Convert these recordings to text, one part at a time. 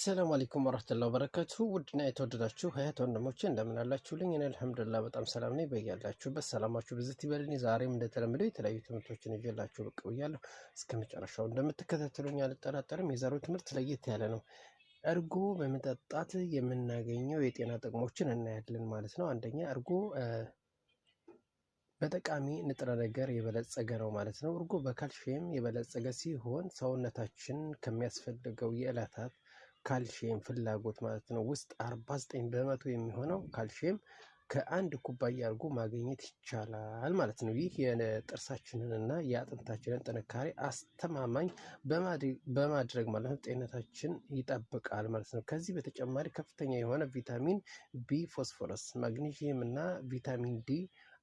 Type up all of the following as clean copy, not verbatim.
አሰላሙ አለይኩም ወራህመቱላሂ ወበረካቱሁ። ውድና የተወደዳችሁ እህት ወንድሞቼ እንደምን አላችሁልኝ? እኔ አልሐምዱሊላህ በጣም ሰላም ነኝ። በያላችሁበት ሰላማችሁ ብዝት ይበልኝ። ዛሬም እንደተለመደው የተለያዩ ትምህርቶችን ይዤላችሁ ብቅ ብያለሁ። እስከ መጨረሻው እንደምትከታተሉኝ አልጠራጠርም። የዛሬው ትምህርት ለየት ያለ ነው። እርጎ በመጠጣት የምናገኘው የጤና ጥቅሞችን እናያለን ማለት ነው። አንደኛ እርጎ በጠቃሚ ንጥረ ነገር የበለጸገ ነው ማለት ነው። እርጎ በካልሽየም የበለጸገ ሲሆን ሰውነታችን ከሚያስፈልገው የዕለታት ካልሽየም ፍላጎት ማለት ነው ውስጥ 49 በመቶ የሚሆነው ካልሽየም ከአንድ ኩባያ እርጎ ማግኘት ይቻላል ማለት ነው። ይህ የጥርሳችንንና የአጥንታችንን ጥንካሬ አስተማማኝ በማድረግ ማለት ነው ጤንነታችን ይጠብቃል ማለት ነው። ከዚህ በተጨማሪ ከፍተኛ የሆነ ቪታሚን ቢ፣ ፎስፎረስ፣ ማግኒዥየም እና ቪታሚን ዲ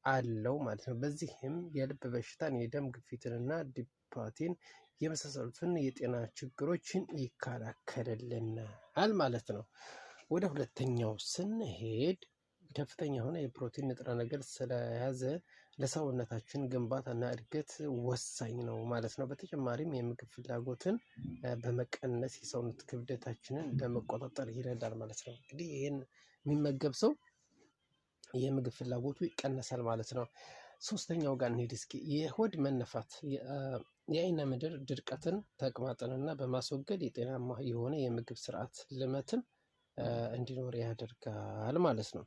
አለው ማለት ነው። በዚህም የልብ በሽታን፣ የደም ግፊትንና ዲፓቴን የመሳሰሉትን የጤና ችግሮችን ይከላከልልናል ማለት ነው። ወደ ሁለተኛው ስንሄድ ከፍተኛ የሆነ የፕሮቲን ንጥረ ነገር ስለያዘ ለሰውነታችን ግንባታና እድገት ወሳኝ ነው ማለት ነው። በተጨማሪም የምግብ ፍላጎትን በመቀነስ የሰውነት ክብደታችንን ለመቆጣጠር ይረዳል ማለት ነው። እንግዲህ ይህን የሚመገብ ሰው የምግብ ፍላጎቱ ይቀነሳል ማለት ነው። ሶስተኛው ጋር እንሂድ እስኪ። የሆድ መነፋት፣ የአይነ ምድር ድርቀትን፣ ተቅማጥንና በማስወገድ የጤናማ የሆነ የምግብ ስርዓት ልመትን እንዲኖር ያደርጋል ማለት ነው።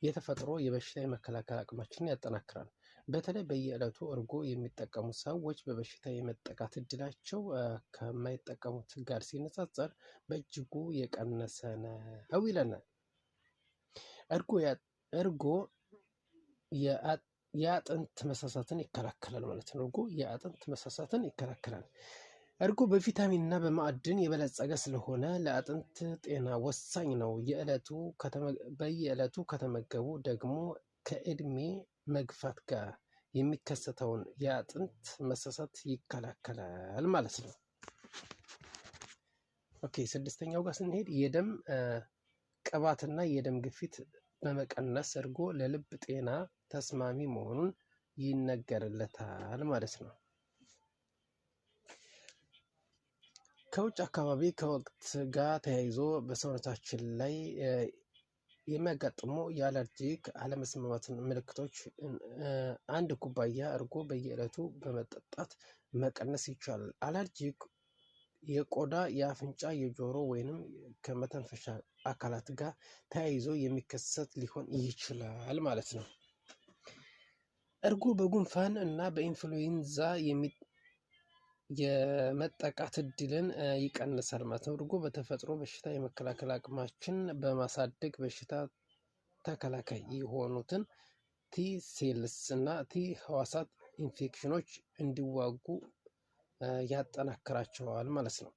የተፈጥሮ የበሽታ የመከላከል አቅማችንን ያጠናክራል። በተለይ በየዕለቱ እርጎ የሚጠቀሙ ሰዎች በበሽታ የመጠቃት እድላቸው ከማይጠቀሙት ጋር ሲነጻጸር በእጅጉ የቀነሰ ነው ይለናል። እርጎ የአጥንት መሳሳትን ይከላከላል ማለት ነው። እርጎ የአጥንት መሳሳትን ይከላከላል። እርጎ በቪታሚን እና በማዕድን የበለጸገ ስለሆነ ለአጥንት ጤና ወሳኝ ነው። በየዕለቱ ከተመገቡ ደግሞ ከእድሜ መግፋት ጋር የሚከሰተውን የአጥንት መሳሳት ይከላከላል ማለት ነው። ኦኬ፣ ስድስተኛው ጋር ስንሄድ የደም ቅባትና የደም ግፊት በመቀነስ እርጎ ለልብ ጤና ተስማሚ መሆኑን ይነገርለታል ማለት ነው። ከውጭ አካባቢ ከወቅት ጋር ተያይዞ በሰውነታችን ላይ የሚያጋጥሙ የአለርጂክ አለመስማማትን ምልክቶች አንድ ኩባያ እርጎ በየዕለቱ በመጠጣት መቀነስ ይቻላል። አለርጂክ የቆዳ፣ የአፍንጫ፣ የጆሮ ወይንም ከመተንፈሻ አካላት ጋር ተያይዞ የሚከሰት ሊሆን ይችላል ማለት ነው። እርጎ በጉንፋን እና በኢንፍሉዌንዛ የመጠቃት እድልን ይቀንሳል ማለት ነው። እርጎ በተፈጥሮ በሽታ የመከላከል አቅማችን በማሳደግ በሽታ ተከላካይ የሆኑትን ቲ ሴልስ እና ቲ ህዋሳት ኢንፌክሽኖች እንዲዋጉ ያጠናክራቸዋል ማለት ነው።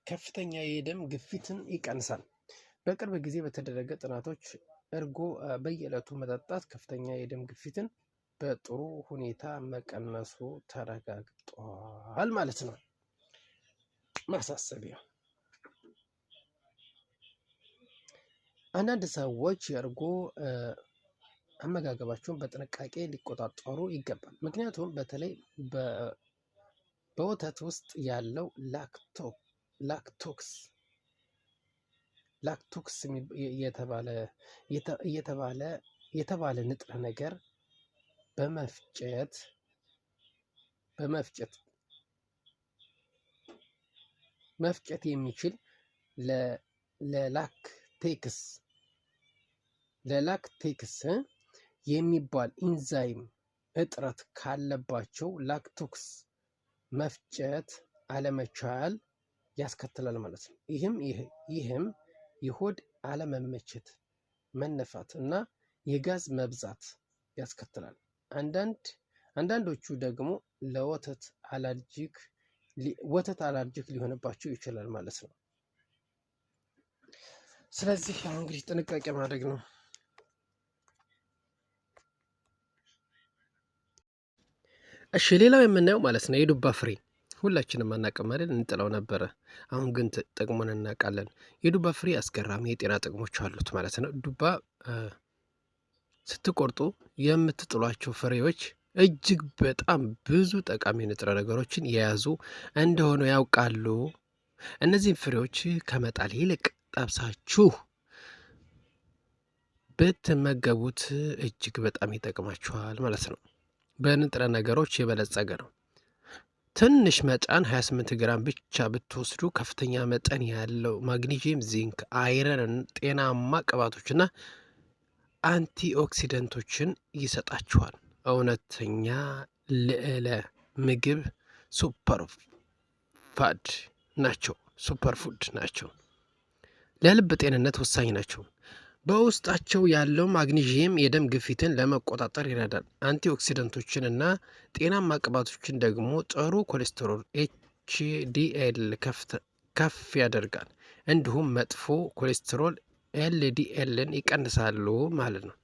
ከፍተኛ የደም ግፊትን ይቀንሳል። በቅርብ ጊዜ በተደረገ ጥናቶች እርጎ በየዕለቱ መጠጣት ከፍተኛ የደም ግፊትን በጥሩ ሁኔታ መቀነሱ ተረጋግጧል ማለት ነው። ማሳሰቢያ፣ አንዳንድ ሰዎች የእርጎ አመጋገባቸውን በጥንቃቄ ሊቆጣጠሩ ይገባል። ምክንያቱም በተለይ በወተት ውስጥ ያለው ላክቶክስ የተባለ ንጥረ ነገር መፍጨት የሚችል ለላክቴክስ የሚባል ኢንዛይም እጥረት ካለባቸው ላክቶክስ መፍጨት አለመቻል ያስከትላል ማለት ነው። ይህም የሆድ አለመመቸት፣ መነፋት እና የጋዝ መብዛት ያስከትላል። አንዳንዶቹ ደግሞ ለወተት አለርጂክ ሊሆንባቸው ይችላል ማለት ነው። ስለዚህ እንግዲህ ጥንቃቄ ማድረግ ነው። እሺ፣ ሌላው የምናየው ማለት ነው የዱባ ፍሬ ሁላችንም አናውቅም አይደል? እንጥለው ነበረ። አሁን ግን ጥቅሙን እናውቃለን። የዱባ ፍሬ አስገራሚ የጤና ጥቅሞች አሉት ማለት ነው። ዱባ ስትቆርጡ የምትጥሏቸው ፍሬዎች እጅግ በጣም ብዙ ጠቃሚ ንጥረ ነገሮችን የያዙ እንደሆኑ ያውቃሉ? እነዚህን ፍሬዎች ከመጣል ይልቅ ጠብሳችሁ ብትመገቡት እጅግ በጣም ይጠቅማችኋል ማለት ነው። በንጥረ ነገሮች የበለጸገ ነው። ትንሽ መጠን 28 ግራም ብቻ ብትወስዱ ከፍተኛ መጠን ያለው ማግኒዥየም፣ ዚንክ፣ አይረን፣ ጤናማ ቅባቶችና አንቲኦክሲደንቶችን ይሰጣችኋል። እውነተኛ ልዕለ ምግብ ሱፐር ፉድ ናቸው። ለልብ ጤንነት ወሳኝ ናቸው። በውስጣቸው ያለው ማግኒዥየም የደም ግፊትን ለመቆጣጠር ይረዳል። አንቲኦክሲደንቶችን እና ጤናማ ቅባቶችን ደግሞ ጥሩ ኮሌስትሮል ኤችዲኤል ከፍ ያደርጋል። እንዲሁም መጥፎ ኮሌስትሮል ኤልዲኤልን ይቀንሳሉ ማለት ነው።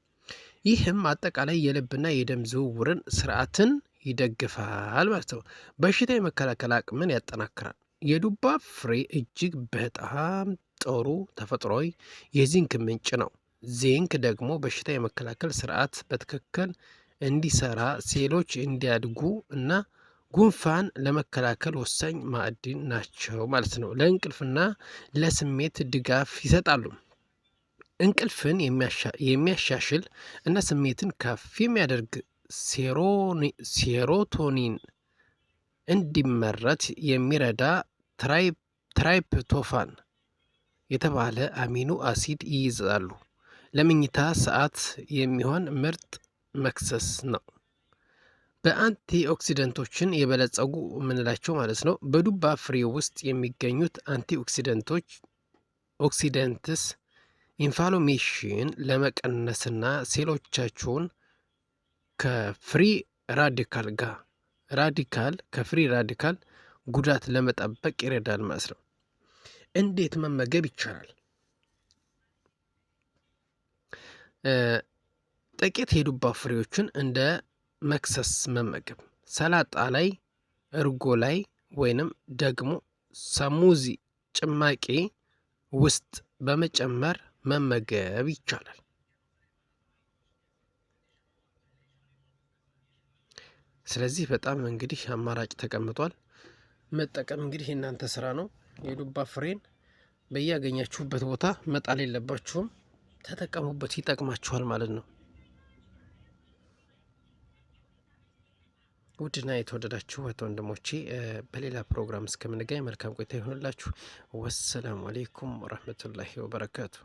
ይህም አጠቃላይ የልብና የደም ዝውውርን ስርዓትን ይደግፋል ማለት ነው። በሽታ የመከላከል አቅምን ያጠናክራል። የዱባ ፍሬ እጅግ በጣም ጥሩ ተፈጥሯዊ የዚንክ ምንጭ ነው። ዚንክ ደግሞ በሽታ የመከላከል ስርዓት በትክክል እንዲሰራ፣ ሴሎች እንዲያድጉ እና ጉንፋን ለመከላከል ወሳኝ ማዕድን ናቸው ማለት ነው። ለእንቅልፍና ለስሜት ድጋፍ ይሰጣሉ። እንቅልፍን የሚያሻሽል እና ስሜትን ከፍ የሚያደርግ ሴሮቶኒን እንዲመረት የሚረዳ ትራይፕቶፋን የተባለ አሚኖ አሲድ ይይዛሉ። ለመኝታ ሰዓት የሚሆን ምርጥ መክሰስ ነው። በአንቲ ኦክሲደንቶችን የበለጸጉ ምንላቸው ማለት ነው። በዱባ ፍሬ ውስጥ የሚገኙት አንቲ ኦክሲደንትስ ኢንፍላሜሽን ለመቀነስና ሴሎቻችሁን ከፍሪ ራዲካል ጉዳት ለመጠበቅ ይረዳል ማለት ነው። እንዴት መመገብ ይቻላል? ጥቂት የዱባ ፍሬዎችን እንደ መክሰስ መመገብ፣ ሰላጣ ላይ፣ እርጎ ላይ ወይንም ደግሞ ስሙዚ ጭማቂ ውስጥ በመጨመር መመገብ ይቻላል። ስለዚህ በጣም እንግዲህ አማራጭ ተቀምጧል። መጠቀም እንግዲህ የእናንተ ስራ ነው። የዱባ ፍሬን በያገኛችሁበት ቦታ መጣል የለባችሁም። ተጠቀሙበት፣ ይጠቅማችኋል ማለት ነው። ውድና የተወደዳችሁ ወንድሞቼ በሌላ ፕሮግራም እስከምንገኝ መልካም ቆይታ ይሆንላችሁ። ወሰላሙ አሌይኩም ወረህመቱላሂ ወበረካቱ።